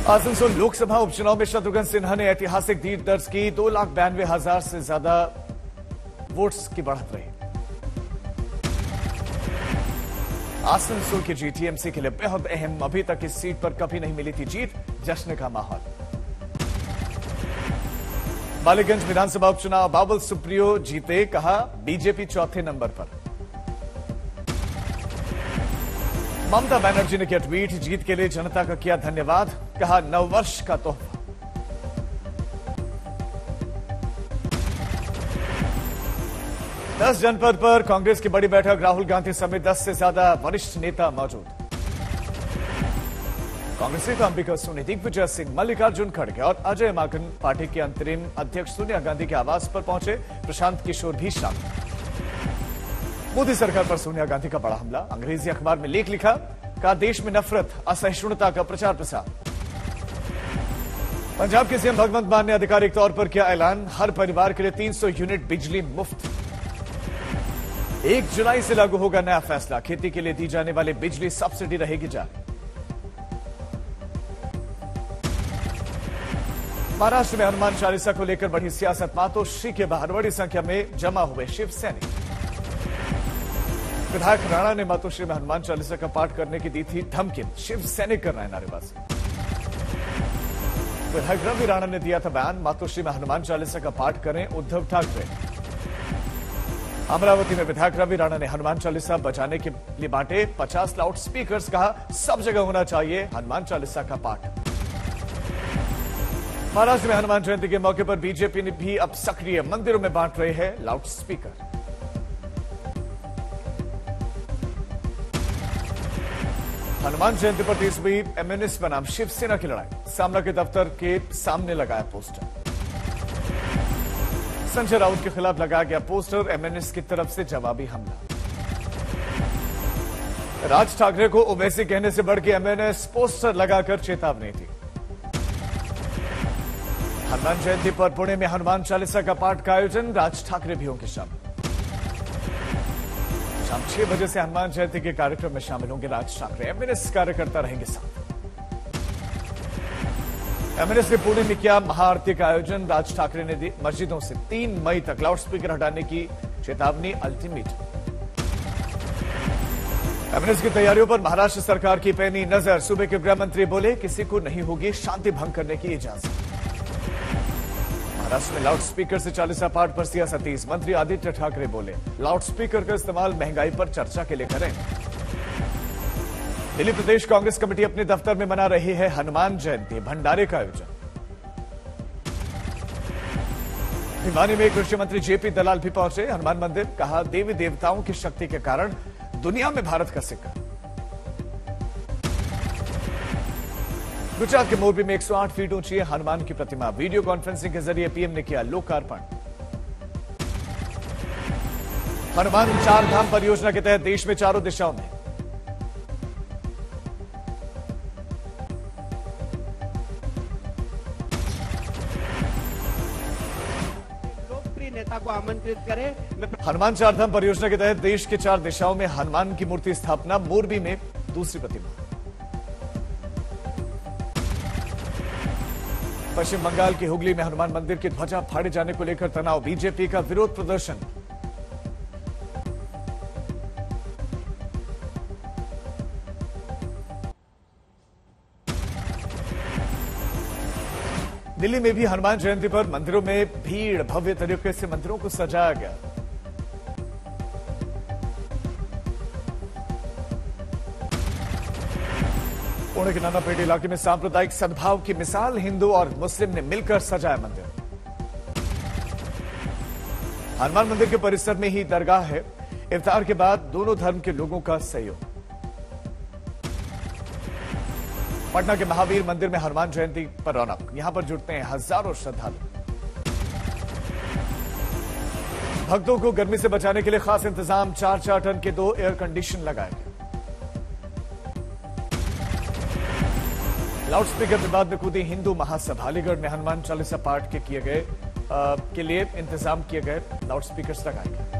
आसनसोल लोकसभा उपचुनाव में शत्रुघ्न सिन्हा ने ऐतिहासिक जीत दर्ज की। 2,92,000 से ज्यादा वोट्स की बढ़त रही। आसनसोल की जीत टीएमसी के लिए बेहद अहम। अभी तक इस सीट पर कभी नहीं मिली थी जीत। जश्न का माहौल। बालीगंज विधानसभा उपचुनाव बाबुल सुप्रियो जीते। कहा बीजेपी चौथे नंबर पर। ममता बनर्जी ने किया ट्वीट। जीत के लिए जनता का किया धन्यवाद। कहा नववर्ष का तोहफा। दस जनपद पर कांग्रेस की बड़ी बैठक। राहुल गांधी समेत 10 से ज्यादा वरिष्ठ नेता मौजूद। कांग्रेस नेता अंबिका सोनी, दिग्विजय सिंह, मल्लिकार्जुन खड़गे और अजय माकन पार्टी के अंतरिम अध्यक्ष सोनिया गांधी के आवास पर पहुंचे। प्रशांत किशोर भी शामिल। मोदी सरकार पर सोनिया गांधी का बड़ा हमला। अंग्रेजी अखबार में लेख लिखा। कहा देश में नफरत असहिष्णुता का प्रचार प्रसार। पंजाब के सीएम भगवंत मान ने आधिकारिक तौर पर किया ऐलान। हर परिवार के लिए 300 यूनिट बिजली मुफ्त। 1 जुलाई से लागू होगा नया फैसला। खेती के लिए दी जाने वाली बिजली सब्सिडी रहेगी जारी। महाराष्ट्र में हनुमान चालीसा को लेकर बढ़ी सियासत। मातोश्री के बाहर बड़ी संख्या में जमा हुए शिव सैनिक। विधायक राणा ने मातोश्री में हनुमान चालीसा का पाठ करने की दी थी धमकी। शिव सैनिक कर रहे हैं नारेबाजी। विधायक रवि राणा ने दिया था बयान। मातोश्री में हनुमान चालीसा का पाठ करें उद्धव ठाकरे। अमरावती में विधायक रवि राणा ने हनुमान चालीसा बजाने के लिए बांटे 50 लाउड स्पीकर्स। कहा सब जगह होना चाहिए हनुमान चालीसा का पाठ। महाराष्ट्र में हनुमान जयंती के मौके पर बीजेपी ने भी अब सक्रिय। मंदिरों में बांट रहे हैं लाउड स्पीकर। हनुमान जयंती पर तेज हुई एमएनएस बनाम शिवसेना की लड़ाई। सामना के दफ्तर के सामने लगाया पोस्टर। संजय राउत के खिलाफ लगाया गया पोस्टर। एमएनएस की तरफ से जवाबी हमला। राज ठाकरे को ओवैसी कहने से बढ़ के एमएनएस पोस्टर लगाकर चेतावनी दी। हनुमान जयंती पर पुणे में हनुमान चालीसा का पाठ का आयोजन। राज ठाकरे भी होंगे शामिल। शाम 6 बजे से हनुमान जयंती के कार्यक्रम में शामिल होंगे राज ठाकरे। एमएनएस कार्यकर्ता रहेंगे साथ। एमएनएस ने पुणे में किया महाआरती का आयोजन। राज ठाकरे ने दी मस्जिदों से 3 मई तक लाउड स्पीकर हटाने की चेतावनी। अल्टीमेटम। एमएनएस की तैयारियों पर महाराष्ट्र सरकार की पैनी नजर। सूबे के गृह मंत्री बोले किसी को नहीं होगी शांति भंग करने की इजाजत। महाराष्ट्र में लाउड स्पीकर से चालीसा पाठ पर सियासती। मंत्री आदित्य ठाकरे बोले लाउड स्पीकर का इस्तेमाल महंगाई पर चर्चा के लिए करें। दिल्ली प्रदेश कांग्रेस कमेटी अपने दफ्तर में मना रही है हनुमान जयंती। भंडारे का आयोजन। भिवानी में कृषि मंत्री जेपी दलाल भी पहुंचे हनुमान मंदिर। कहा देवी देवताओं की शक्ति के कारण दुनिया में भारत का सिक्का। गुजरात के मोरबी में 108 फीट ऊंची है हनुमान की प्रतिमा। वीडियो कॉन्फ्रेंसिंग के जरिए पीएम ने किया लोकार्पण। हनुमान 4 धाम परियोजना के तहत देश में चारों दिशाओं में लोकप्रिय नेता को आमंत्रित करें। हनुमान 4 धाम परियोजना के तहत देश के 4 दिशाओं में हनुमान की मूर्ति स्थापना। मोरबी में दूसरी प्रतिमा। पश्चिम बंगाल के हुगली में हनुमान मंदिर की ध्वजा फाड़े जाने को लेकर तनाव। बीजेपी का विरोध प्रदर्शन। दिल्ली में भी हनुमान जयंती पर मंदिरों में भीड़। भव्य तरीके से मंदिरों को सजाया गया। पुणे के नानापेट इलाके में सांप्रदायिक सद्भाव की मिसाल। हिंदू और मुस्लिम ने मिलकर सजाया मंदिर। हनुमान मंदिर के परिसर में ही दरगाह है। इफ्तार के बाद दोनों धर्म के लोगों का सहयोग। पटना के महावीर मंदिर में हनुमान जयंती पर रौनक। यहां पर जुटते हैं हजारों श्रद्धालु। भक्तों को गर्मी से बचाने के लिए खास इंतजाम। 4-4 टन के 2 एयर कंडीशन लगाए गए। लाउड स्पीकर विवाद में कूदी हिंदू महासभा। अलीगढ़ में हनुमान चालीसा पाठ के लिए इंतजाम किए गए। लाउड स्पीकर्स लगाए गए।